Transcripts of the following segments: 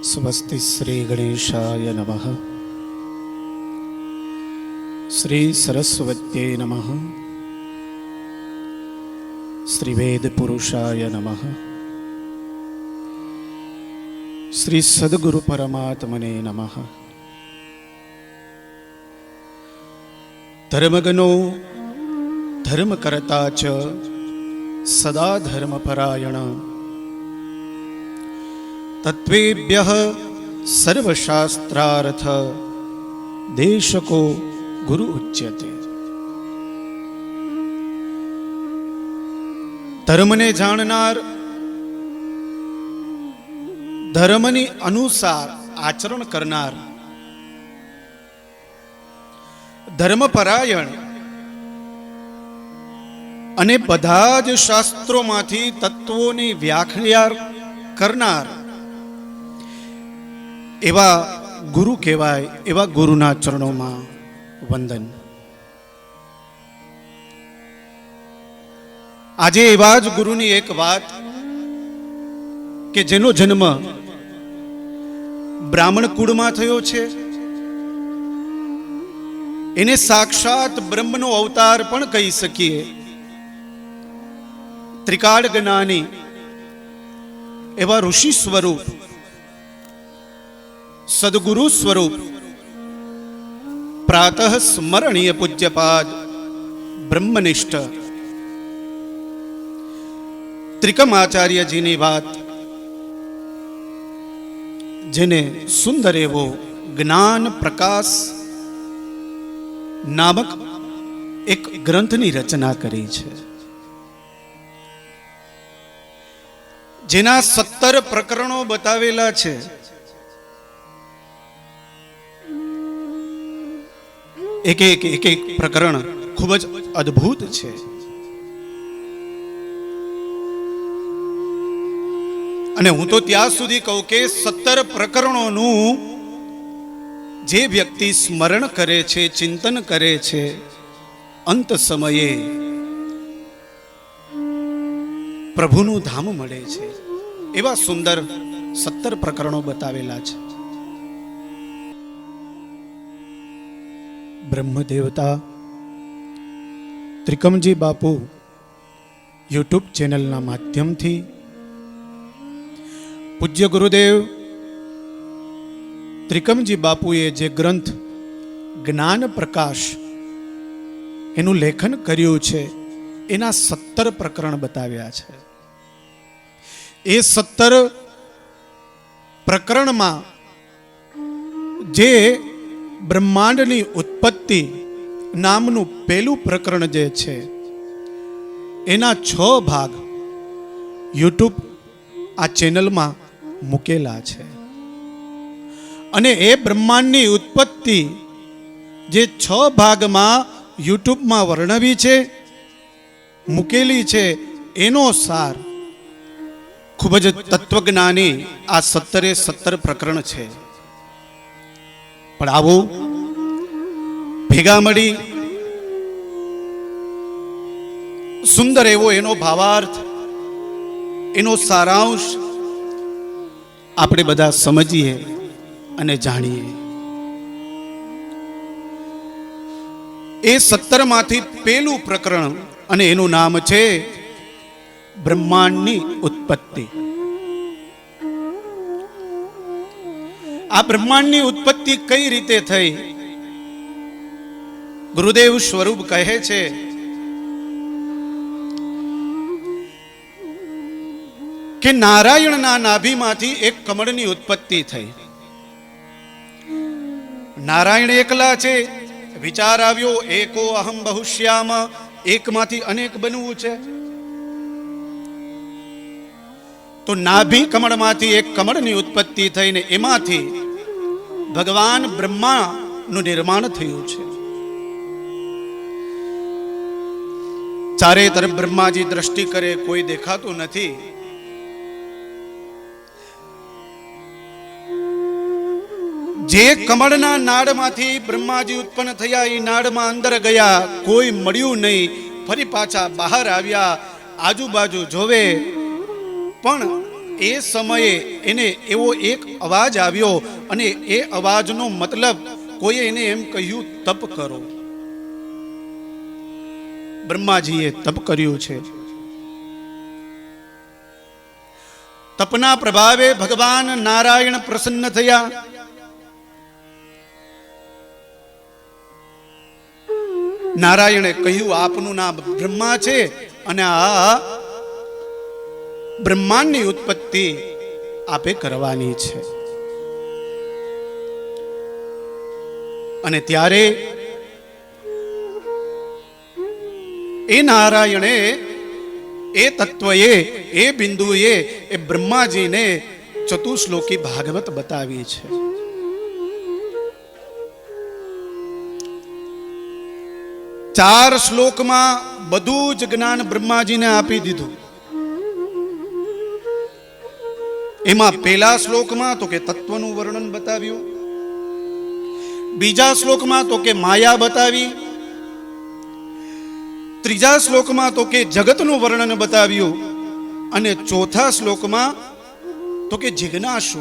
स्वस्ति श्री गणेशाय नमः। श्री सरस्वत्यै नमः। श्री वेद पुरुषाय नमः। श्री सद्गुरु परमात्मने नमः। धर्मगनो धर्मकर्ता च सदा धर्मपरायण तत्वेभ्यः सर्वशास्त्रार्थ देशको गुरु उच्यते। धर्मने जाणनार, धर्मनी अनुसार आचरण करनार, धर्मपरायण અને બધા જ શાસ્ત્રોમાંથી તત્વોની વ્યાખ્યા કરનાર એવા ગુરુ કહેવાય। એવા ગુરુના ચરણોમાં વંદન। આજે એવા જ ગુરુની એક વાત કે જેનો જન્મ બ્રાહ્મણ કુળમાં થયો છે, એને સાક્ષાત બ્રહ્મનો અવતાર પણ કહી શકીએ। ત્રિકાળ જ્ઞાની એવા ઋષિ સ્વરૂપ, સદગુરુ સ્વરૂપ, પ્રાતઃ સ્મરણીય પૂજ્યપાદ બ્રહ્મનિષ્ઠ ત્રિકમાચાર્યજીની વાત, જેને સુંદર એવો જ્ઞાન પ્રકાશ નામક એક ગ્રંથની રચના કરી છે, જેના 17 પ્રકરણો બતાવેલા છે। એક પ્રકરણ ખૂબ જ અદ્ભુત છે। અને હું તો ત્યાં સુધી કહું કે 17 પ્રકરણોનું જે વ્યક્તિ સ્મરણ કરે છે, ચિંતન કરે છે, અંત સમયે પ્રભુનું ધામ મળે છે। એવા સુંદર 17 પ્રકરણો બતાવેલા છે। બ્રહ્મ દેવતા ત્રિકમજી બાપુ યુટ્યુબ ચેનલના માધ્યમથી પૂજ્ય ગુરુદેવ ત્રિકમજી બાપુએ જે ગ્રંથ જ્ઞાન પ્રકાશ એનું લેખન કર્યું છે, એના 17 પ્રકરણ બતાવ્યા છે। એ 17 પ્રકરણમાં જે બ્રહ્માંડની ઉત્પત્તિ નામનું પહેલું પ્રકરણ જે છે, એના 6 ભાગ યુટ્યુબ આ ચેનલમાં મૂકેલા છે। અને એ બ્રહ્માંડની ઉત્પત્તિ જે 6 ભાગમાં યુટ્યુબમાં વર્ણવી છે, મૂકેલી છે, એનો સાર ખૂબ જ તત્વજ્ઞાની આ 17 પ્રકરણ છે। પણ આવો ભેગા મળી સુંદર એવો એનો ભાવાર્થ, એનો સારાંશ આપણે બધા સમજીએ અને જાણીએ। એ 17 માંથી પહેલું પ્રકરણ અને એનું નામ છે બ્રહ્માંડની ઉત્પત્તિ। આ બ્રહ્માંડની ઉત્પત્તિ કઈ રીતે થઈ? ગુરુદેવ સ્વરૂપ કહે છે કે નારાયણના નાભીમાંથી એક કમળની ઉત્પત્તિ થઈ। નારાયણ એકલા છે, વિચાર આવ્યો એકો અહમ બહુશ્યામ, એકમાંથી અનેક બનવું છે, તો નાભી કમળમાંથી એક કમળની ઉત્પત્તિ થઈને એમાંથી ભગવાન બ્રહ્માનું નિર્માણ થયું છે। ચારે તરફ બ્રહ્માજી દ્રષ્ટિ કરે, કોઈ દેખાતું નથી। જે કમળના નાળમાંથી બ્રહ્માજી ઉત્પન્ન થયા, એ નાળમાં અંદર ગયા, કોઈ મળ્યું નહીં। ફરી પાછા બહાર આવ્યા, આજુબાજુ જોવે પણ એ સમયે એને એવો એક અવાજ આવ્યો અને એ અવાજનો મતલબ કોઈએ એને એમ કહ્યું, તપ કરો. બ્રહ્માજીએ તપ કર્યું છે. તપના પ્રભાવે ભગવાન નારાયણ પ્રસન્ન થયા. નારાયણે કહ્યું, આપનું નામ બ્રહ્મા છે અને આ બ્રહ્માંડની ઉત્પત્તિ આપે કરવાની છે. અને ત્યારે એ નારાયણે એ તત્વએ એ બિંદુએ એ બ્રહ્માજીને ચતુશ્લોકી ભાગવત બતાવી છે. 4 શ્લોકમાં બધું જ જ્ઞાન બ્રહ્માજીને આપી દીધું. એમાં પહેલા શ્લોકમાં તો કે તત્વનું વર્ણન બતાવ્યું, બીજા શ્લોકમાં તો કે માયા બતાવી, ત્રીજા શ્લોકમાં તો કે જગતનું વર્ણન બતાવ્યું અને ચોથા શ્લોકમાં તો કે જિજ્ઞાસુ.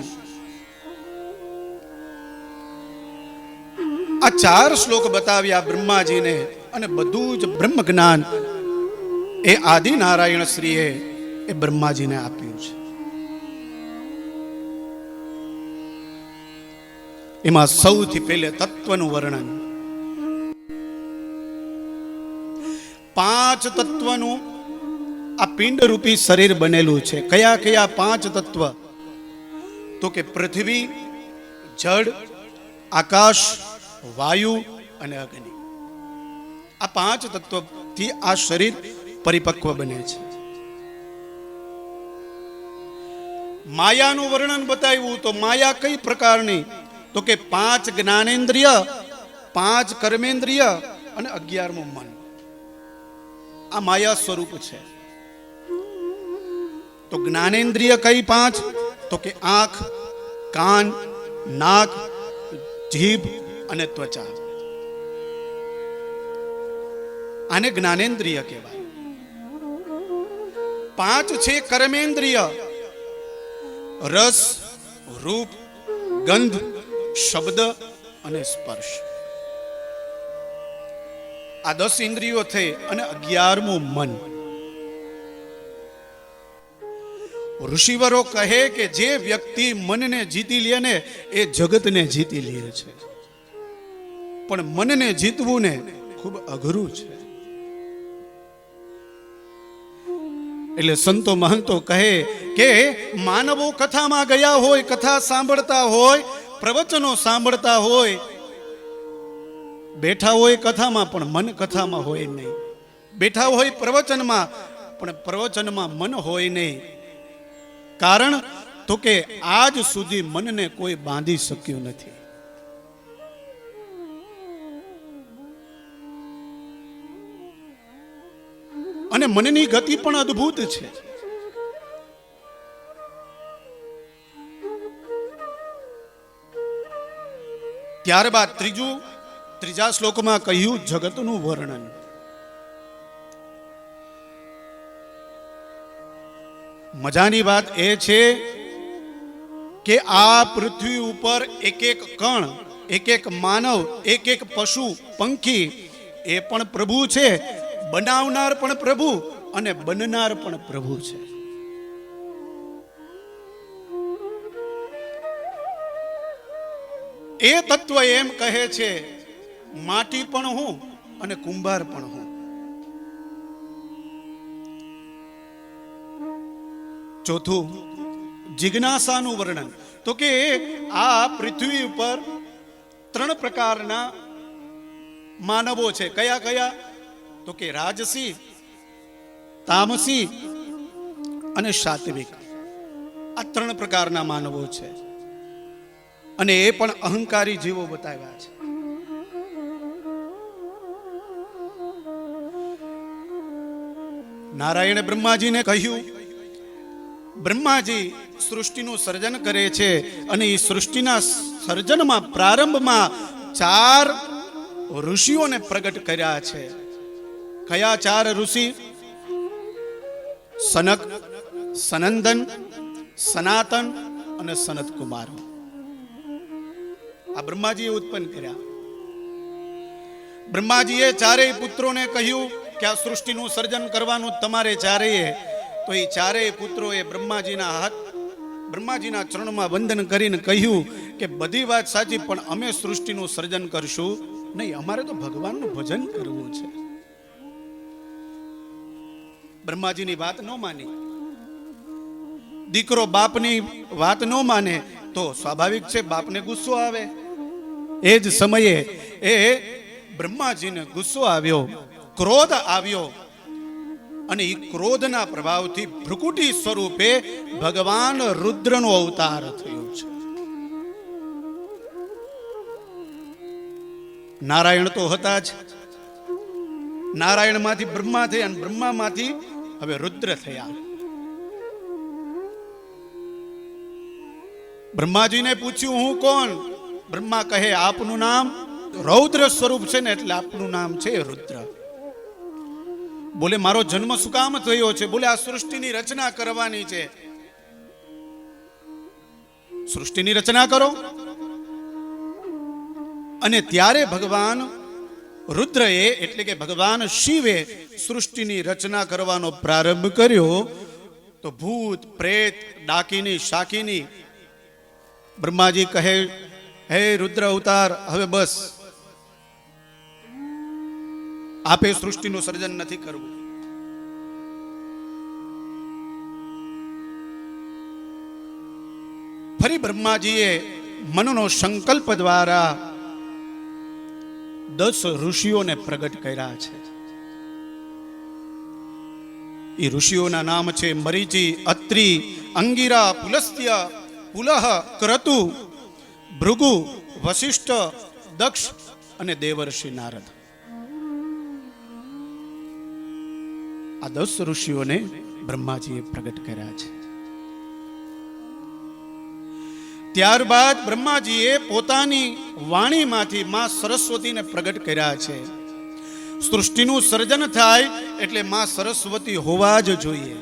આ 4 શ્લોક બતાવ્યા બ્રહ્માજીને અને બધું જ બ્રહ્મ જ્ઞાન એ આદિ નારાયણ શ્રીએ એ બ્રહ્માજીને આપ્યું છે. એમાં સૌથી પહેલે તત્વનું વર્ણન. 5 તત્વનું આ પિંડ રૂપી શરીર બનેલું છે. કયા કયા 5 તત્વ? તો કે પૃથ્વી, જળ, આકાશ, વાયુ અને અગ્નિ. આ 5 તત્વથી આ શરીર પરિપક્વ બને છે. માયાનું વર્ણન બતાવ્યું તો માયા કઈ પ્રકારની? તો કે 5 જ્ઞાનેન્દ્રિય, 5 કર્મેન્દ્રિય અને 11મું મન. આ માયા સ્વરૂપ છે. તો જ્ઞાનેન્દ્રિય કઈ 5? તો કે આંખ, કાન, નાક, જીભ અને ત્વચા. આને જ્ઞાનેન્દ્રિય કહેવાય. 5 છે કર્મેન્દ્રિય: રસ, રૂપ, ગંધ, શબ્દ અને સ્પર્શ. આ 10 ઇન્દ્રિયો થઈ અને 11મું મન. ઋષિવરો કહે કે જે વ્યક્તિ મનને જીતી લે ને એ જગતને જીતી લે છે. પણ મનને જીતવું ને ખૂબ અઘરું છે. એટલે સંતો મહંતો કહે કે માનવો કથામાં ગયા હોય, કથા સાંભળતા હોય, પ્રવચનો સાંભળતા હોય, બેઠા હોય કથામાં પણ મન કથામાં હોય નહીં. બેઠા હોય પ્રવચનમાં પણ પ્રવચનમાં મન હોય નહીં. કારણ તો કે આજ સુધી મનને કોઈ બાંધી શક્યું નથી. અને મનની ગતિ પણ અદ્ભુત છે. ત્યારબાદ ત્રીજા શ્લોકમાં કહ્યું જગતનું વર્ણન. મજાની વાત એ છે કે આ પૃથ્વી ઉપર એક એક કણ, એક એક માનવ, એક એક પશુ પંખી એ પણ પ્રભુ છે. બનાવનાર પણ પ્રભુ અને બનનાર પણ પ્રભુ છે. એ તત્વ એમ કહે છે માટી પણ હું અને કુંભાર પણ હું. ચોથું જિજ્ઞાસાનું વર્ણન. તો કે આ પૃથ્વી ઉપર 3 પ્રકારના માનવો છે. કયા કયા? તો કે રાજસી, તામસી અને સાત્વિક. આ 3 પ્રકારના માનવો છે. અને એ પણ અહંકારી જીવો બતાવ્યા છે. નારાયણે બ્રહ્માજીને કહ્યું, બ્રહ્માજી સૃષ્ટિનું સર્જન કરે છે અને એ સૃષ્ટિના સર્જનમાં પ્રારંભમાં 4 ઋષિઓને પ્રગટ કર્યા છે. કયા 4 ઋષિ? સનક, સનંદન, સનાતન અને સનત કુમાર. આ બ્રહ્માજીએ ઉત્પન્ન કર્યા. બ્રહ્માજીએ ચારેય પુત્રોને કહ્યું કે આ સૃષ્ટિનું સર્જન કરવાનું તમારે ચારેય. તો એ ચારેય પુત્રોએ બ્રહ્માજીના ચરણમાં વંદન કરીને કહ્યું કે બધી વાત સાચી, પણ અમે સૃષ્ટિનું સર્જન કરશું નહીં, અમારે તો ભગવાનનું ભજન કરવું છે. બ્રહ્માજીની વાત ન માની. દીકરો બાપની વાત ન માને તો સ્વાભાવિક છે બાપને ગુસ્સો આવે. એ જ સમયે એ બ્રહ્માજીને ગુસ્સો આવ્યો, ક્રોધ આવ્યો, અને એ ક્રોધના પ્રભાવથી ભ્રુકુટી સ્વરૂપે ભગવાન રુદ્રનો અવતાર થયો છે. નારાયણ તો હતા જ. નારાયણમાંથી બ્રહ્મા થયા અને બ્રહ્મામાંથી હવે રુદ્ર થયા. બ્રહ્માજીને પૂછ્યું હું કોણ? બ્રહ્મા કહે આપનું નામ રૌદ્ર સ્વરૂપ છે ને એટલે આપનું નામ છે રુદ્ર. બોલે મારો જન્મ શું કામ થયો છે? બોલે આ સૃષ્ટિની રચના કરવાની છે. સૃષ્ટિની રચના કરો. અને ત્યારે ભગવાન રુદ્રએ એટલે કે ભગવાન શિવે સૃષ્ટિની રચના કરવાનો પ્રારંભ કર્યો. તો ભૂત પ્રેત ડાકીની શાકીની બ્રહ્માજી કહે હે રુદ્ર અવતાર, હવે બસ, આપે સૃષ્ટિનું સર્જન નથી કરવું. ફરી બ્રહ્માજીએ મનનો સંકલ્પ દ્વારા 10 ઋષિઓને પ્રગટ કર્યા છે. એ ઋષિઓના નામ છે મરીચી, અત્રિ, અંગિરા, પુલસ્ત્ય, પુલહ, ક્રતુ, ભૃગુ, વશિષ્ઠ, દક્ષ અને દેવર્ષિ નારદ. આ 10 ઋષિઓને બ્રહ્માજીએ પ્રગટ કર્યા છે. ત્યારબાદ બ્રહ્માજીએ પોતાની વાણીમાંથી માં સરસ્વતીને પ્રગટ કર્યા છે. સૃષ્ટિનું સર્જન થાય એટલે માં સરસ્વતી હોવા જ જોઈએ.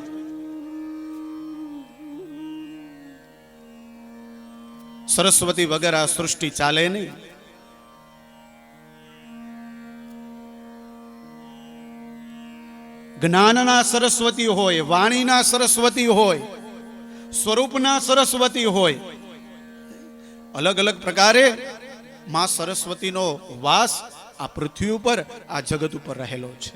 સરસ્વતી વગર આ સૃષ્ટિ ચાલે નહીં. જ્ઞાનના સરસ્વતી હોય, વાણીના સરસ્વતી હોય, સ્વરૂપના સરસ્વતી હોય, અલગ અલગ પ્રકારે માં સરસ્વતીનો વાસ આ પૃથ્વી ઉપર, આ જગત ઉપર રહેલો છે.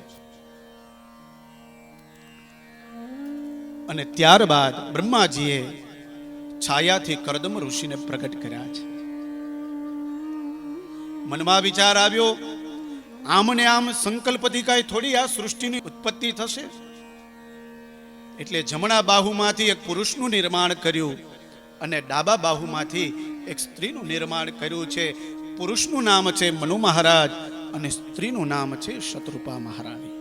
અને ત્યારબાદ બ્રહ્માજીએ છાયાથી કરદમ ઋષિને પ્રગટ કર્યા છે. મનમાં વિચાર આવ્યો, આમને આમ સંકલ્પથી કાંઈ થોડી આ સૃષ્ટિની ઉત્પત્તિ થશે. એટલે જમણા બાહુમાંથી એક પુરુષનું નિર્માણ કર્યું અને ડાબા બાહુમાંથી એક સ્ત્રીનું નિર્માણ કર્યું છે. પુરુષનું નામ છે મનુ મહારાજ અને સ્ત્રીનું નામ છે શતરૂપા મહારાણી.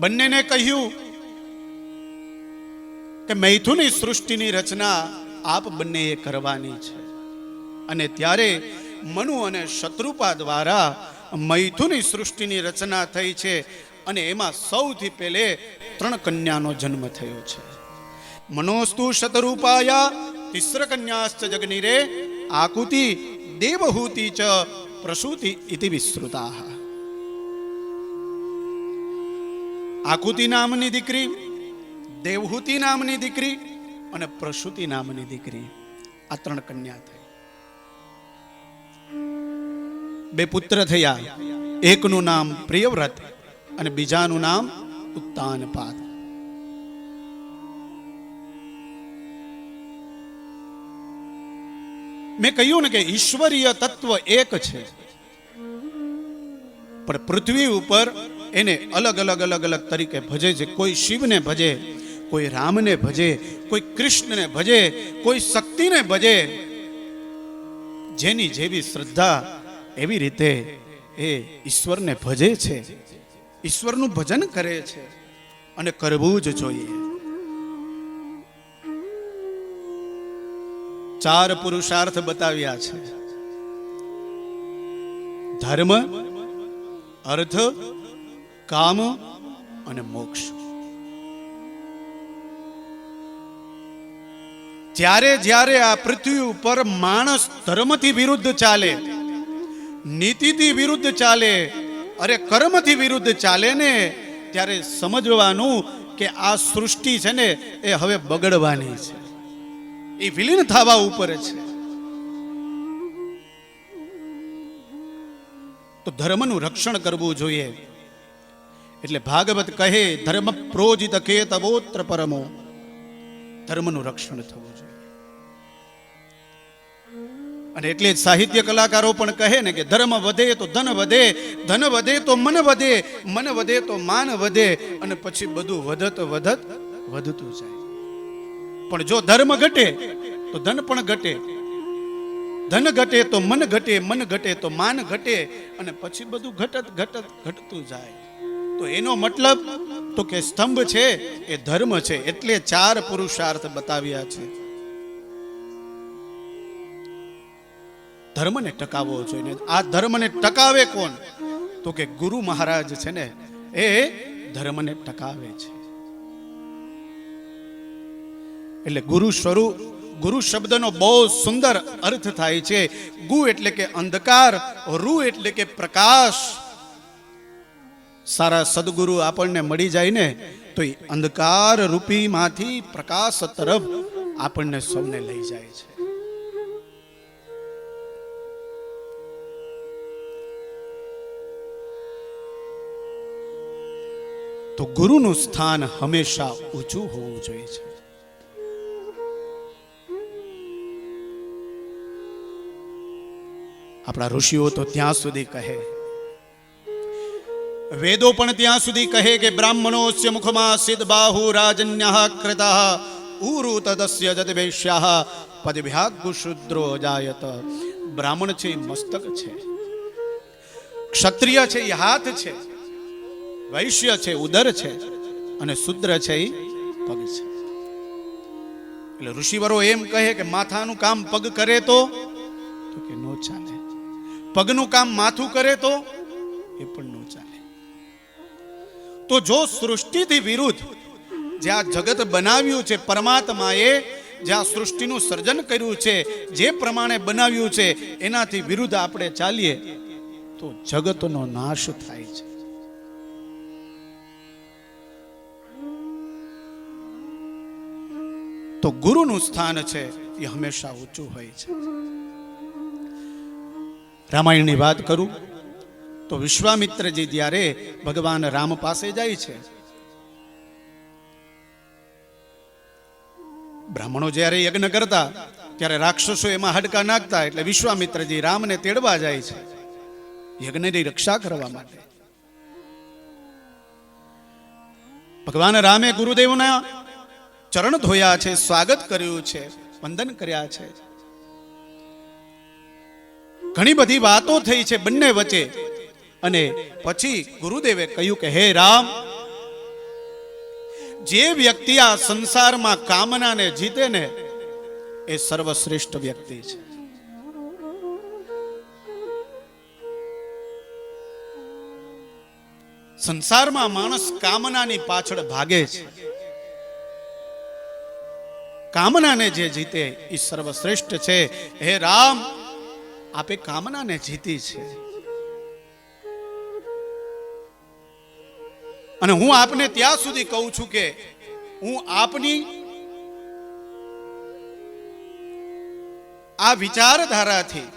બંનેને કહ્યું કે મૈથુની સૃષ્ટિની રચના આપ બંનેએ કરવાની છે. અને ત્યારે મનુ અને શતરૂપા દ્વારા મૈથુની સૃષ્ટિની રચના થઈ છે. અને એમાં સૌથી પહેલે 3 કન્યાનો જન્મ થયો છે. મનોસ્તુ શતરૂપાયા તિસ્ર કન્યાશ્ચ જગનિરે આકુતિ દેવહૂતિ ચ પ્રસૂતિ ઇતિ વિસ્તૃતા. આકુતિ નામની દીકરી, દેવહૂતિ નામની દીકરી અને પ્રસૂતિ નામની દીકરી, આ 3 કન્યા થઈ. 2 પુત્ર થયા. એકનું નામ પ્રિયવ્રત અને બીજાનું નામ ઉત્તાનપાદ. મેં કહ્યું ને કે ઈશ્વરીય તત્વ એક છે, પણ પૃથ્વી ઉપર એને અલગ અલગ અલગ અલગ તરીકે ભજે છે. કોઈ શિવને ભજે, કોઈ રામને ભજે, કોઈ કૃષ્ણને ભજે, કોઈ શક્તિને ભજે. જેની જેવી શ્રદ્ધા એવી રીતે એ ઈશ્વરને ભજે છે, ઈશ્વરનું ભજન કરે છે. અને કરવું જ જોઈએ. 4 પુરુષાર્થ બતાવ્યા છે: ધર્મ, અર્થ, કામ અને મોક્ષ. જ્યારે જ્યારે આ પૃથ્વી ઉપર માણસ ધર્મથી વિરુદ્ધ ચાલે, નીતિથી વિરુદ્ધ ચાલે, અરે કર્મથી વિરુદ્ધ ચાલે ને, ત્યારે સમજવાનું કે આ સૃષ્ટિ છે ને એ હવે બગડવાની છે, એ વિલીન થવા ઉપર છે. તો ધર્મનું રક્ષણ કરવું જોઈએ. એટલે ભાગવત કહે ધર્મ પ્રોજિત કેતવોત્ર પરમો, ધર્મનું રક્ષણ થવું જોઈએ. અને એટલે જ સાહિત્ય કલાકારો પણ કહે ને કે ધર્મ વધે તો ધન વધે, ધન વધે તો મન વધે, મન વધે તો માન વધે, અને પછી બધું વધત વધત વધતું જાય. પણ જો ધર્મ ઘટે તો ધન પણ ઘટે, ધન ઘટે તો મન ઘટે, મન ઘટે તો માન ઘટે, અને પછી બધું ઘટત ઘટત ઘટતું જાય. તો એનો મતલબ તો કે સ્તંભ છે એ ધર્મ છે. એટલે 4 પુરુષાર્થ બતાવ્યા છે. ધર્મને ટકાવવો જોઈએ. આ ધર્મને ટકાવે કોણ? તો કે ગુરુ મહારાજ છે ને એ ધર્મને ટકાવે છે. એટલે ગુરુ સ્વરૂપ, ગુરુ શબ્દનો બહુ સુંદર અર્થ થાય છે. ગુ એટલે કે અંધકાર, રૂ એટલે કે પ્રકાશ. સારા સદગુરુ આપણને મળી જાય ને તો એ અંધકાર રૂપી માંથી પ્રકાશ તરફ આપણને સૌને લઈ જાય છે. તો ગુરુનું સ્થાન હંમેશા ઊંચું હોવું જોઈએ છે. આપણા ઋષિઓ તો ત્યાં સુધી કહે, વેદો પણ ત્યાં સુધી કહે કે બ્રાહ્મણોસ્ય મુખમાં સિદ્ધ બાહુ રાજન્યઃ કૃતઃ ઉરુ તદસ્ય જદવેશ્યઃ પદભ્યાગુ શુદ્રો જાયત. બ્રાહ્મણ છે એ મસ્તક છે, ક્ષત્રિય છે એ હાથ છે, વૈશ્ય છે ઉદર છે, અને શુદ્ર છે એ પગ છે. એટલે ઋષિવરો એમ કહે કે માથાનું કામ પગ કરે તો કે નો ચાલે, પગનું કામ માથું કરે તો એ પણ નો ચાલે. તો જો સૃષ્ટિથી વિરુદ્ધ જે આ જગત બનાવ્યું છે, પરમાત્માએ જે આ સૃષ્ટિનું સર્જન કર્યું છે, જે પ્રમાણે બનાવ્યું છે એનાથી વિરુદ્ધ આપણે ચાલીએ તો જગતનો નાશ થાય છે. તો ગુરુનું સ્થાન છે એ હંમેશા ઊંચું હોય છે. રામાયણની વાત કરું તો વિશ્વામિત્રજી જ્યારે ભગવાન રામ પાસે જાય છે, બ્રાહ્મણો જ્યારે યજ્ઞ કરતા ત્યારે રાક્ષસો એમાં હડકા નાખતા, એટલે વિશ્વામિત્રજી રામને તેડવા જાય છે યજ્ઞની રક્ષા કરવા માટે. ભગવાન રામે ગુરુદેવના ચરણ ધોયા છે, સ્વાગત કર્યું છે, વંદન કર્યા છે. ઘણી બધી વાતો થઈ છે બંને વચ્ચે. અને પછી ગુરુદેવે કહ્યું કે હે રામ, જે વ્યક્તિ આ સંસારમાં કામનાને જીતે ને એ સર્વશ્રેષ્ઠ વ્યક્તિ છે. સંસારમાં માણસ કામનાની પાછળ ભાગે છે, કામનાને જે જીતે એ સર્વશ્રેષ્ઠ છે. હે રામ, આપે કામનાને જીતી છે, અને હું આપને ત્યાં સુધી કહું છું કે હું આપની આ વિચારધારાથી,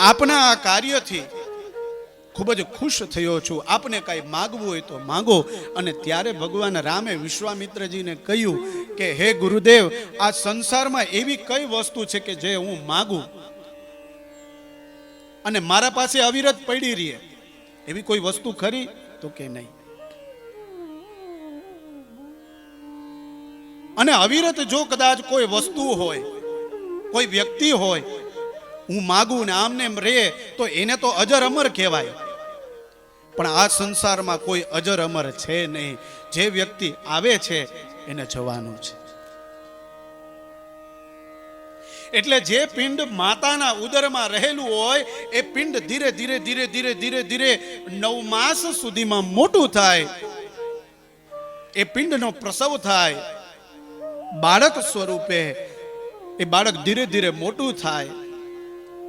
આપના આ કાર્યથી ખૂબ જ ખુશ થયો છું. આપને કઈ માગવું હોય તો માંગો. અને ત્યારે ભગવાન રામે વિશ્વામિત્રજીને કહ્યું કે હે ગુરુદેવ, આ સંસારમાં એવી કઈ વસ્તુ છે કે જે હું માગું અને મારા પાસે અવિરત પડી રહે, એવી કોઈ વસ્તુ ખરી? તો કે નહીં. અને અવિરત જો કદાચ કોઈ વસ્તુ હોય, કોઈ વ્યક્તિ હોય, હું માગું ને આમને એમ રહે તો એને તો અજર અમર કહેવાય. પણ આ સંસારમાં કોઈ અજર અમર છે નહીં. જે વ્યક્તિ આવે છે એને જવાનું છે. એટલે જે પિંડ માતાના ઉદરમાં રહેલું હોય એ પિંડ ધીરે ધીરે ધીરે ધીરે ધીરે ધીરે 9 માસ સુધીમાં મોટું થાય. એ પિંડનો પ્રસવ થાય બાળક સ્વરૂપે એ બાળક ધીરે ધીરે મોટું થાય,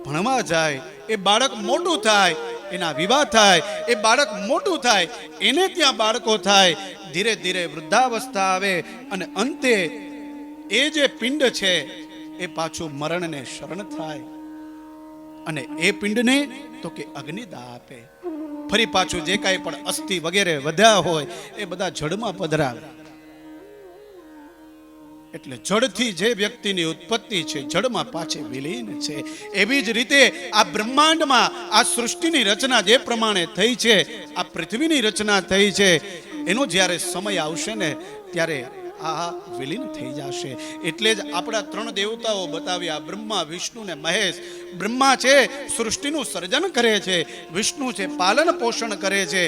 ભણવા જાય, એ બાળક મોટું થાય, એના વિવાહ થાય, એ બાળક મોટું થાય, એને ત્યાં બાળકો થાય, ધીરે ધીરે વૃદ્ધાવસ્થા આવે અને અંતે એ જે પિંડ છે એ પાછું મરણને શરણ થાય અને એ પિંડને તો કે અગ્નિદાહ આપે. ફરી પાછું જે કાંઈ પણ અસ્થિ વગેરે વધ્યા હોય એ બધા જળમાં પધરાવે. એટલે જળથી જે વ્યક્તિની ઉત્પત્તિ છે જળમાં પાછી વિલીન છે. એવી જ રીતે આ બ્રહ્માંડમાં આ સૃષ્ટિની રચના જે પ્રમાણે થઈ છે, આ પૃથ્વીની રચના થઈ છે, એનો જ્યારે સમય આવશે ને ત્યારે આ વિલીન થઈ જશે. એટલે જ આપણા ત્રણ દેવતાઓ બતાવ્યા, બ્રહ્મા, વિષ્ણુ ને મહેશ. બ્રહ્મા છે સૃષ્ટિનું સર્જન કરે છે, વિષ્ણુ છે પાલન પોષણ કરે છે,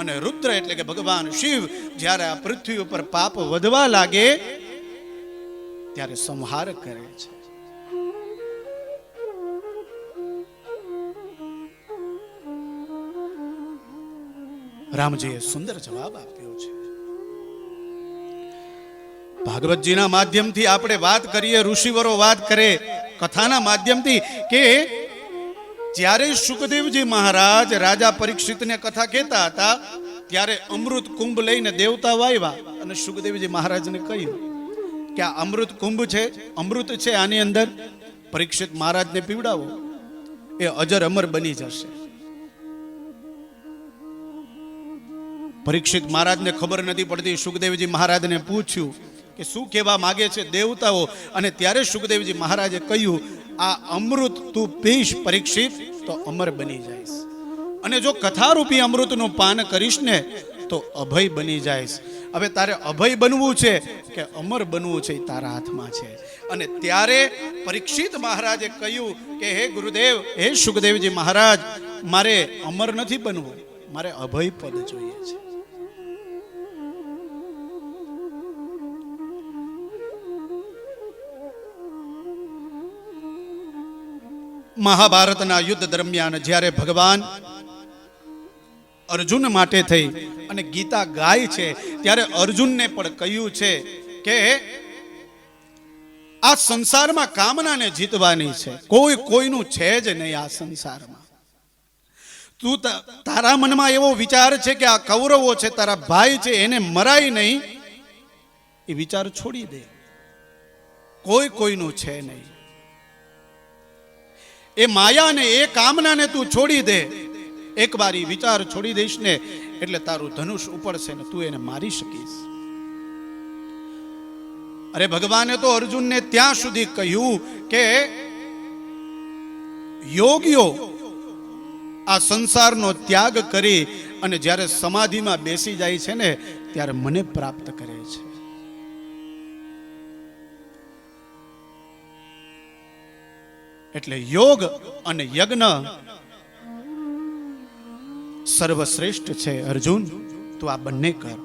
અને રુદ્ર એટલે કે ભગવાન શિવ જ્યારે આ પૃથ્વી ઉપર પાપ વધવા લાગે ત્યારે સંહાર કરે છે. રામજીએ સુંદર જવાબ આપ્યો છે. ભાગવતજીના માધ્યમથી આપણે વાત કરીએ, ઋષિવરો વાત કરે કથાના માધ્યમથી કે જ્યારે સુખદેવજી મહારાજ રાજા પરીક્ષિતને કથા કહેતા હતા ત્યારે અમૃત કુંભ લઈને દેવતાઓ આવ્યા અને સુખદેવજી મહારાજને કહ્યું કે આ અમૃત કુંભ છે, અમૃત છે, આની અંદર પરીક્ષિત મહારાજને પીવડાવો, એ અજર અમર બની જશે. પરીક્ષિત મહારાજને ખબર નથી પડતી. સુખદેવજી મહારાજને પૂછ્યું કે શું કહેવા માંગે છે દેવતાઓ, અને ત્યારે સુખદેવજી મહારાજે કહ્યું આ અમૃત તું પીશ પરીક્ષિત તો અમર બની જઈશ, અને જો કથારૂપી અમૃતનું પાન કરીશ ને તો અભય બની જઈશ. હવે તારે અભય બનવું છે કે અમર બનવું છે એ તારા હાથમાં છે. અને ત્યારે પરીક્ષિત મહારાજે કહ્યું કે હે ગુરુદેવ, હે સુખદેવજી મહારાજ, મારે અમર નથી બનવું, મારે અભય પદ જોઈએ છે. મહાભારતના યુદ્ધ દરમિયાન જ્યારે ભગવાન અર્જુન માટે થઈ અને ગીતા ગાય છે ત્યારે અર્જુનને પણ કહ્યું છે કે આ સંસારમાં કામનાને જીતવાની છે, કોઈ કોઈનું છે જ નહીં આ સંસારમાં. તું તારા મનમાં એવો વિચાર છે કે આ કૌરવો છે, તારા ભાઈ છે, એને મરાય નહીં, એ વિચાર છોડી દે. કોઈ કોઈનું છે નહીં. એ માયાને, એ કામનાને તું છોડી દે. એક વાર એ વિચાર છોડી દઈશ ને એટલે તારું ધનુષ ઉપડશે ને તું એને મારી શકીશ. અરે ભગવાને તો અર્જુનને ત્યાં સુધી કહ્યું કે યોગીઓ આ સંસારનો ત્યાગ કરી અને જ્યારે સમાધિમાં બેસી જાય છે ને ત્યારે મને પ્રાપ્ત કરે છે. એટલે યોગ અને યજ્ઞ સર્વશ્રેષ્ઠ છે. અર્જુન, તું આ બંને કર.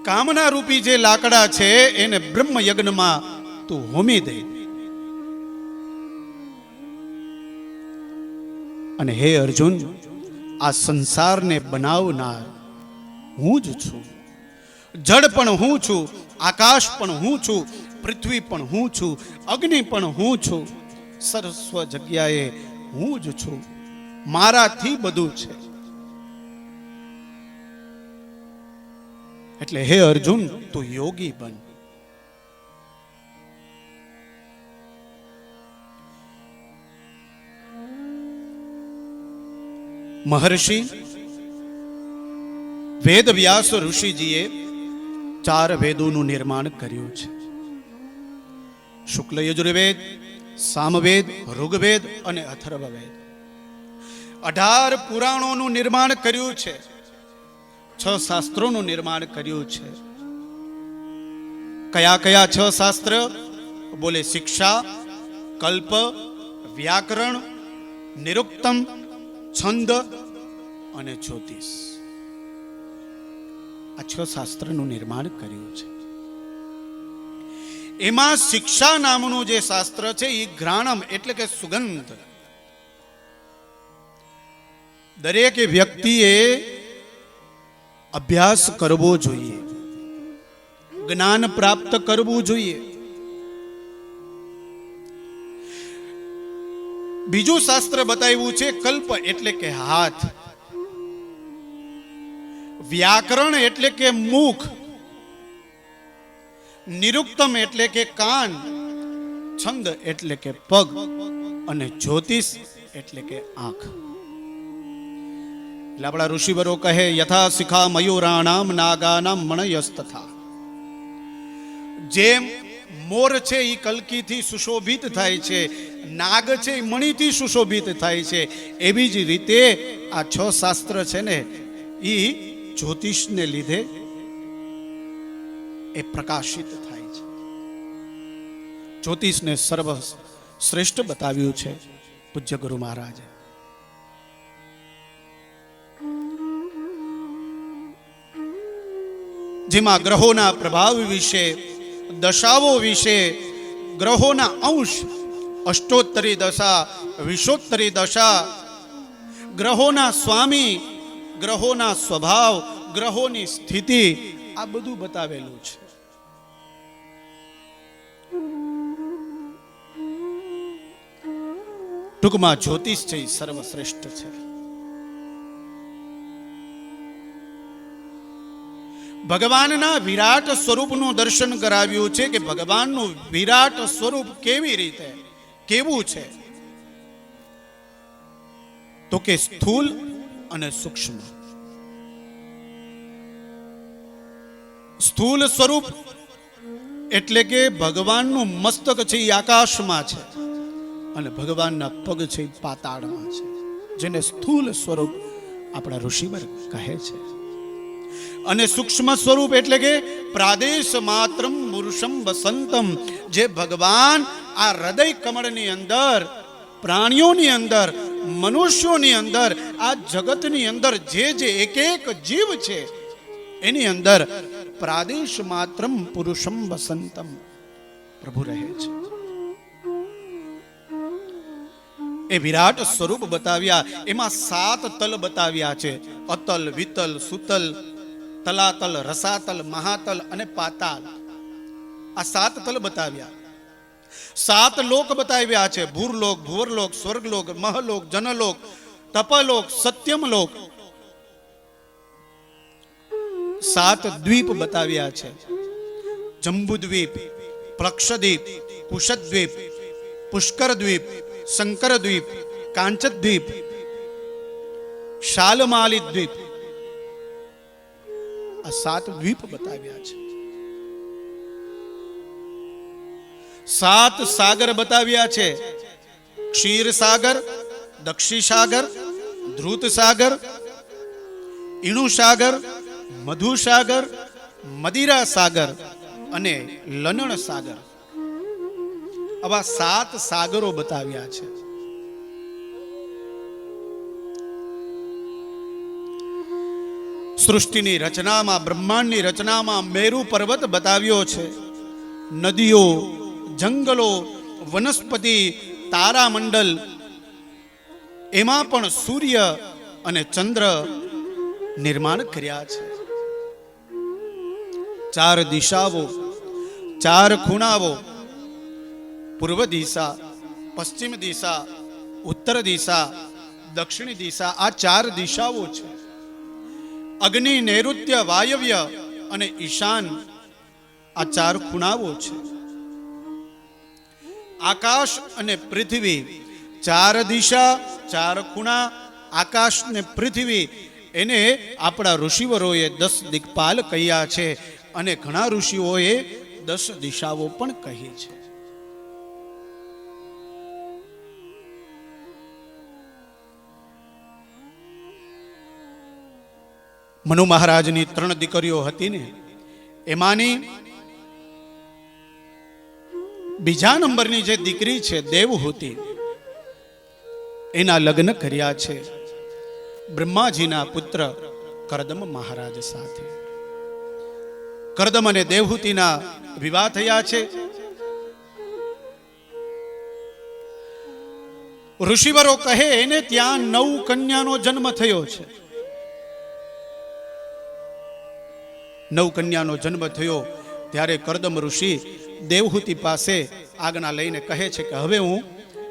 કામના રૂપી જે લાકડા છે એને બ્રહ્મ યજ્ઞમાં તું હોમી દે. અને હે અર્જુન, આ સંસારને બનાવનાર હું જ છું. જળ પણ હું છું, આકાશ પણ હું છું, પૃથ્વી પણ હું છું, અગ્નિ પણ હું છું, સર્વ જગ્યાએ હું જ છું. મારાથી બધું છે. એટલે હે અર્જુન, તું યોગી બન. મહર્ષિ વેદ વ્યાસ ઋષિજીએ 4 વેદોનું નિર્માણ કર્યું છે. શુક્લ યજુર્વેદ, સામવેદ, ઋગ્વેદ અને અથર્વવેદ. 18 પુરાણોનું નિર્માણ કર્યું છે. 6 શાસ્ત્રોનું નિર્માણ કર્યું છે. કયા કયા 6 શાસ્ત્ર? બોલે શિક્ષા, કલ્પ, વ્યાકરણ, નિરુક્તમ, છંદ અને જ્યોતિષ. આ 6 શાસ્ત્રનું નિર્માણ કર્યું છે. એમાં શિક્ષા નામનું જે શાસ્ત્ર છે એ ઘ્રાણમ એટલે કે સુગંધ. દરેક વ્યક્તિએ અભ્યાસ કરવો જોઈએ, જ્ઞાન પ્રાપ્ત કરવું જોઈએ. બીજું શાસ્ત્ર બતાવ્યું છે કલ્પ એટલે કે હાથ, વ્યાકરણ એટલે કે મુખ, નિરુક્તમ એટલે કે કાન, છંદ એટલે કે પગ અને જ્યોતિષ એટલે કે આંખ. એટલે આપણા ઋષિવરો કહે યથા શિખા મયુરાણામ નાગાનામ મણયસ્તથા. જેમ મોર છે એ કલકીથી સુશોભિત થાય છે, નાગ છે એ મણીથી સુશોભિત થાય છે, એવી જ રીતે આ 6 શાસ્ત્ર છે ને એ જ્યોતિષને લીધે એ પ્રકાશિત થાય છે. જ્યોતિષને સર્વ શ્રેષ્ઠ બતાવ્યું છે પૂજ્ય ગુરુ મહારાજે. જેમાં ગ્રહોના પ્રભાવ વિશે, દશાઓ વિશે, ગ્રહોના અંશ, અષ્ટોત્તરી દશા, વિશોત્તરી દશા, ગ્રહોના સ્વામી, ગ્રહોના સ્વભાવ, ગ્રહોની સ્થિતિ, આ બધું બતાવેલું છે. ટૂંકમાં જ્યોતિષ છે એ સર્વશ્રેષ્ઠ છે. ભગવાનના વિરાટ સ્વરૂપનું દર્શન કરાવ્યું છે કે ભગવાનનું વિરાટ સ્વરૂપ કેવી રીતે, કેવું છે, તો કે સ્થૂલ અને સૂક્ષ્મ. સ્થૂલ સ્વરૂપ એટલે કે ભગવાનનું મસ્તક છે એ આકાશમાં છે અને ભગવાનના પગ છે એ પાતાળમાં છે, જેને સ્થૂલ સ્વરૂપ આપણા ઋષિવર કહે છે. અને સૂક્ષ્મ સ્વરૂપ એટલે કે પ્રાદેશ માત્રમ પુરુષમ વસંતમ, જે ભગવાન આ હૃદય કમળની અંદર, પ્રાણીઓની અંદર, મનુષ્યોની અંદર, આ જગતની અંદર જે જે એક એક જીવ છે એની અંદર પ્રાદેશ માત્રમ પુરુષમ વસંતમ પ્રભુ રહે છે. એ વિરાટ સ્વરૂપ બતાવ્યા. એમાં 7 તલ બતાવ્યા છે: અતલ, વિતલ, સુતલ, તલાતલ, રસાતલ, મહાતલ અને પાતાલ. આ 7 તલ બતાવ્યા. 7 લોક બતાવ્યા છે: ભૂરલોક, ભુવરલોક, સ્વર્ગલોક, મહલોક, જનલોક, તપલોક, સત્યમલોક. 7 દ્વીપ બતાવ્યા છે: જંબુદ્વીપ, પ્લક્ષદ્વીપ, કુશદ્વીપ, પુષ્કરદ્વીપ, શંકરદ્વીપ, કાંચદ્વીપ, શાલમાલી દ્વીપ. આ 7 દ્વીપ બતાવ્યા છે. 7 સાગર બતાવ્યા છે: ક્ષીર સાગર, દક્ષી સાગર, ધ્રુત સાગર, ઈણુ સાગર, મધુ સાગર, મદિરા સાગર અને લનણ સાગર. આવા 7 સાગરો બતાવ્યા છે. સૃષ્ટિની રચનામાં, બ્રહ્માંડની રચનામાં મેરુ પર્વત બતાવ્યો છે. નદીઓ, જંગલો, વનસ્પતિ, તારામંડલ, એમાં પણ સૂર્ય અને ચંદ્ર નિર્માણ કર્યા છે. 4 દિશાઓ, 4 ખૂણાઓ, પૂર્વ દિશા, પશ્ચિમ દિશા, ઉત્તર દિશા, દક્ષિણ દિશા, આ 4 દિશાઓ છે. અગ્નિ, નૈઋત્ય, વાયવ્ય અને ઈશાન, આ 4 ખૂણાઓ છે. આકાશ અને પૃથ્વી, 4 દિશા, 4 ખૂણા, આકાશ ને પૃથ્વી, એને આપણા ઋષિવરોએ 10 દિક્પાલ કહ્યા છે અને ઘણા ઋષિઓએ 10 દિશાઓ પણ કહી છે. મનુ મહારાજની 3 દીકરીઓ હતી ને, એમાંની બીજા નંબરની જે દીકરી છે દેવહૂતિ, એના લગ્ન કર્યા છે બ્રહ્માજીના પુત્ર કરદમ મહારાજ સાથે. કરદમ અને દેવહૂતિના વિવાહ થયા છે. ઋષિવરો કહે એને ત્યાં 9 કન્યાનો જન્મ થયો છે. નવ કન્યાનો જન્મ થયો ત્યારે કરદમ ઋષિ દેવહૂતિ પાસે આજ્ઞા લઈને કહે છે કે હવે હું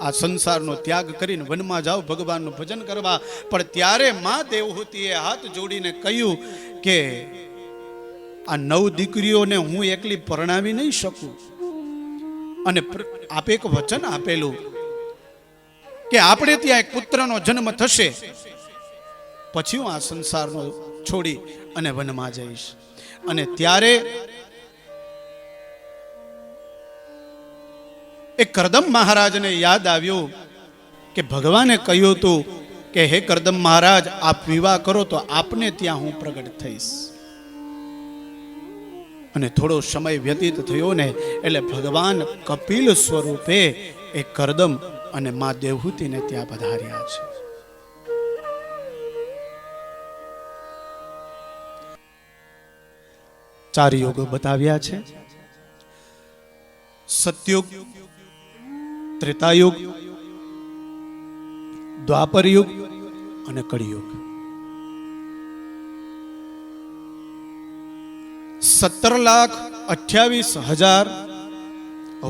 આ સંસારનો ત્યાગ કરીને વનમાં જાઉં ભગવાનનું ભજન કરવા. પણ ત્યારે માં દેવહૂતિએ હાથ જોડીને કહ્યું કે આ 9 દીકરીઓને હું એકલી પરણાવી નહીં શકું. અને આપે એક વચન આપેલું કે આપણે ત્યાં એક પુત્રનો જન્મ થશે પછી હું આ સંસારનો છોડી અને વનમાં જઈશ. અને ત્યારે એ કરદમ મહારાજને યાદ આવ્યું કે ભગવાને કહ્યું હતું કે હે કરદમ મહારાજ આપ વિવાહ કરો તો આપને ત્યાં હું પ્રગટ થઈશ. અને થોડો સમય વ્યતીત થયો ને એટલે ભગવાન કપિલ સ્વરૂપે એ કરદમ અને મા દેવહૂતિને ત્યાં પધાર્યા છે. ચાર યોગો બતાવ્યા છે: સતયુગ, ત્રેતાયુગ, દ્વાપર યુગ અને કળિયુગ. 17,28,000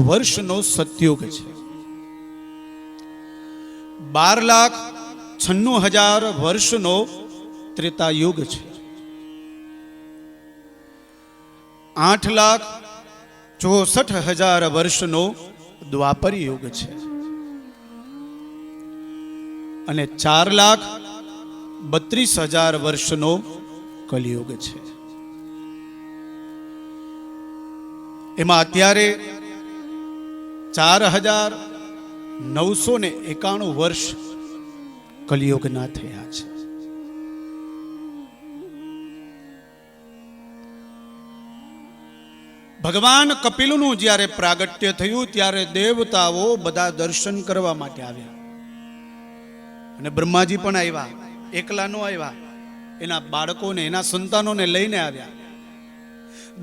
વર્ષનો સતયુગ છે. 12,96,000 વર્ષનો ત્રેતાયુગ છે. 8,64,000 વર્ષનો દ્વાપર યુગ છે. અને 4,32,000 વર્ષનો કલિયુગ છે. એમાં અત્યારે 4,991 વર્ષ કલિયુગના થયા છે. ભગવાન કપિલનું જ્યારે પ્રાગટ્ય થયું ત્યારે દેવતાઓ બધા દર્શન કરવા માટે આવ્યા. અને બ્રહ્માજી પણ આવ્યા, એકલા નો આવ્યા, એના બાળકોને એના સંતાનોને લઈને આવ્યા.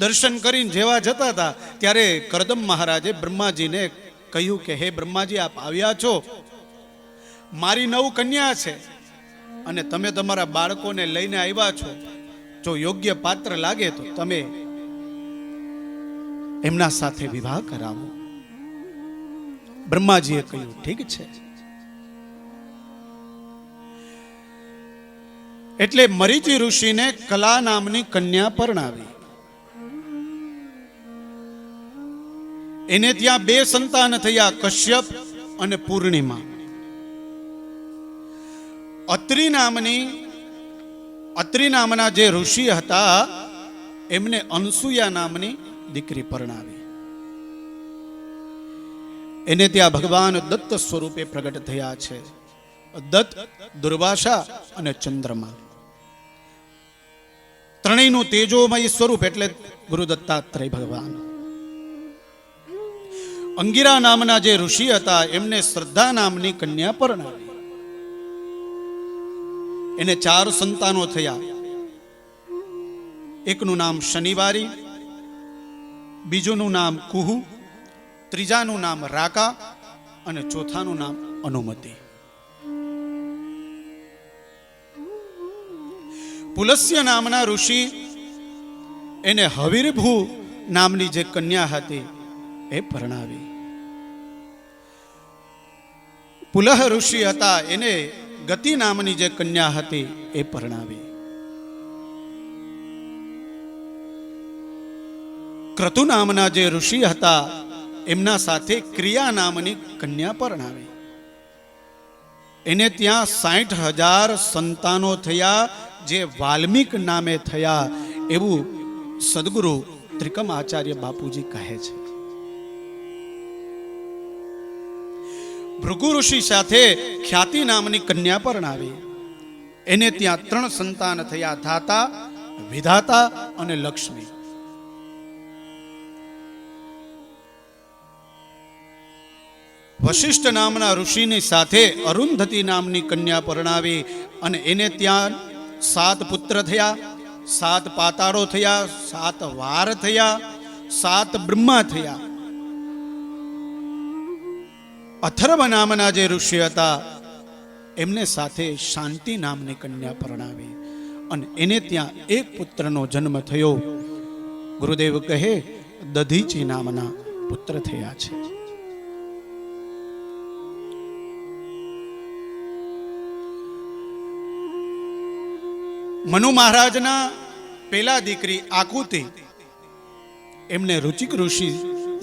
દર્શન કરીને જેવા જતા હતા ત્યારે કરદમ મહારાજે બ્રહ્માજીને કહ્યું કે હે બ્રહ્માજી આપ આવ્યા છો, મારી 9 કન્યા છે અને તમે તમારા બાળકોને લઈને આવ્યા છો, જો યોગ્ય પાત્ર લાગે તો તમે એમના સાથે વિવાહ કરાવો. બ્રહ્માજીએ કહ્યું ઠીક છે. એટલે મરીચી ઋષિને કલા નામની કન્યા પરણાવી. એને ત્યાં 2 સંતાન થયા, કશ્યપ અને પૂર્ણિમા. અત્રિ નામના જે ઋષિ હતા એમને અનસુયા નામની દીકરી પરણાવી. એને ત્યાં ભગવાન દત્ત સ્વરૂપે પ્રગટ થયા છે. દત્ત, દુર્વાસા અને ચંદ્રમા, ત્રણેયનું તેજોમય સ્વરૂપ એટલે ગુરુ દત્તાત્રેય ભગવાન. અંગિરા નામના જે ઋષિ હતા એમને શ્રદ્ધા નામની કન્યા પરણાવી. એને 4 સંતાનો થયા. એકનું નામ શનિવારી, બીજુનું નામ કુહુ, ત્રીજાનું નામ રાકા અને ચોથાનું નામ અનુમતિ. પુલસ્ય નામના ઋષિ એને હવિર્ભુ નામની જે કન્યા હતી એ પરણાવી. પુલહ ઋષિ હતા એને ગતિ નામની જે કન્યા હતી એ પરણાવી. ક્રતુ નામના જે ઋષિ હતા એમના સાથે ક્રિયા નામની કન્યા પરણાવી. એને ત્યાં 60,000 સંતાનો થયા, જે વાલ્મીક નામે થયા એવું સદગુરુ ત્રિકમ આચાર્ય બાપુજી કહે છે. ભૃગુ ઋષિ સાથે ખ્યાતિ નામની કન્યા પરણાવી. એને ત્યાં 3 સંતાન થયા, ધાતા, વિધાતા અને લક્ષ્મી. વશિષ્ઠ નામના ઋષિની સાથે અરુંધતી નામની કન્યા પરણાવી અને એને ત્યાં 7 પુત્ર થયા, 7 પાતાળો થયા, 7 વાર થયા, 7 બ્રહ્મા થયા. અથર્વ નામના જે ઋષિ હતા એમને સાથે શાંતિ નામની કન્યા પરણાવી અને એને ત્યાં 1 પુત્રનો જન્મ થયો ગુરુદેવ કહે દધીચી નામના પુત્ર થયા છે. મનુ મહારાજના પેલા દીકરી આકુતિ એમને રુચિક ઋષિ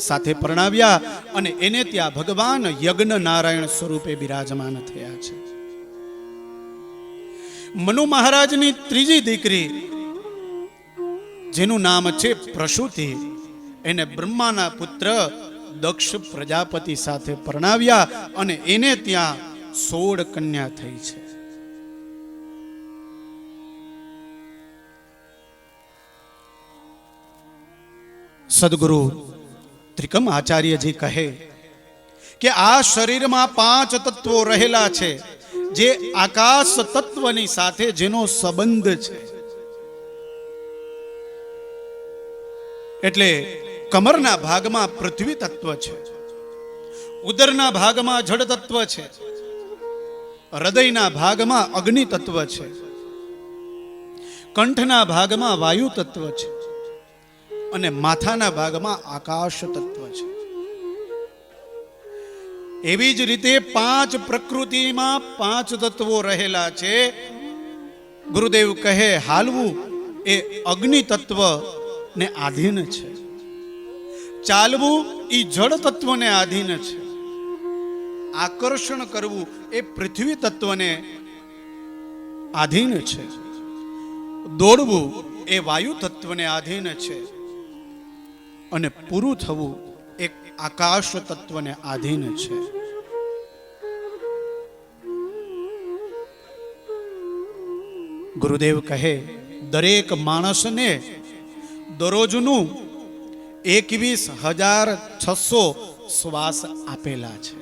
સાથે પરણાવ્યા અને એને ત્યાં ભગવાન યજ્ઞ નારાયણ સ્વરૂપે બિરાજમાન થયા છે. મનુ મહારાજની ત્રીજી દીકરી જેનું નામ છે પ્રસૂતિ, એને બ્રહ્માના પુત્ર દક્ષ પ્રજાપતિ સાથે પરણાવ્યા અને એને ત્યાં 16 કન્યા થઈ છે. સદગુરુ ત્રિકમ આચાર્યજી કહે કે આ શરીરમાં 5 તત્વો રહેલા છે, જે આકાશ તત્વની સાથે જેનો સંબંધ છે. એટલે કમરના ભાગમાં પૃથ્વી તત્વ છે, ઉદરના ભાગમાં જળ તત્વ છે, હૃદયના ભાગમાં અગ્નિ તત્વ છે, કંઠના ભાગમાં વાયુ તત્વ છે અને માથાના ભાગમાં આકાશ તત્વ છે. એવી જ રીતે 5 પ્રકૃતિમાં 5 તત્વો રહેલા છે. ગુરુદેવ કહે હાલવું એ અગ્નિ તત્વ ને આધીન છે, ચાલવું એ જળ તત્વને આધીન છે, આકર્ષણ કરવું એ પૃથ્વી તત્વને આધીન છે, દોડવું એ વાયુ તત્વને આધીન છે અને પૂરું થવું એક આકાશ તત્વને આધીન છે. ગુરુદેવ કહે દરેક માણસને દરરોજનું 21,600 શ્વાસ આપેલા છે.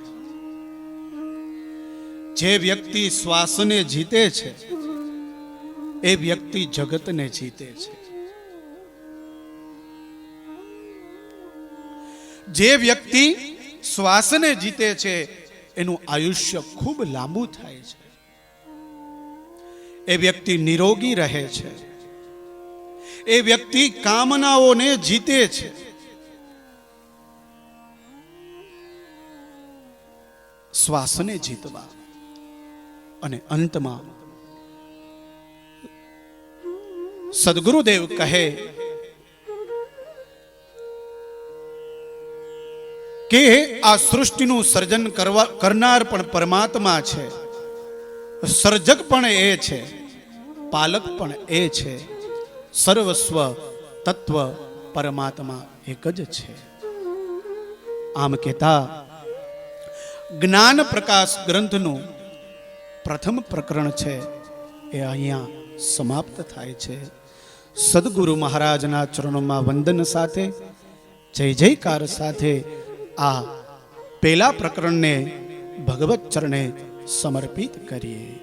જે વ્યક્તિ શ્વાસને જીતે છે એ વ્યક્તિ જગતને જીતે છે. જે વ્યક્તિ શ્વાસને જીતે છે એનું આયુષ્ય ખૂબ લાંબુ થાય છે. એ વ્યક્તિ નિરોગી રહે છે. એ વ્યક્તિ કામનાઓને જીતે છે. શ્વાસને જીતવા અને અંતમાં સદગુરુદેવ કહે કે આ સૃષ્ટિનું સર્જન કરનાર પણ પરમાત્મા છે, સર્જક પણ એ છે, પાલક પણ એ છે, સર્વસ્વ તત્વ પરમાત્મા એક જ છે. આમ કહેતા જ્ઞાન પ્રકાશ ગ્રંથનું પ્રથમ પ્રકરણ છે એ અહીંયા સમાપ્ત થાય છે. સદગુરુ મહારાજના ચરણોમાં વંદન સાથે જય જયકાર સાથે આ પહેલા પ્રકરણને ભગવત ચરણે સમર્પિત કરીએ.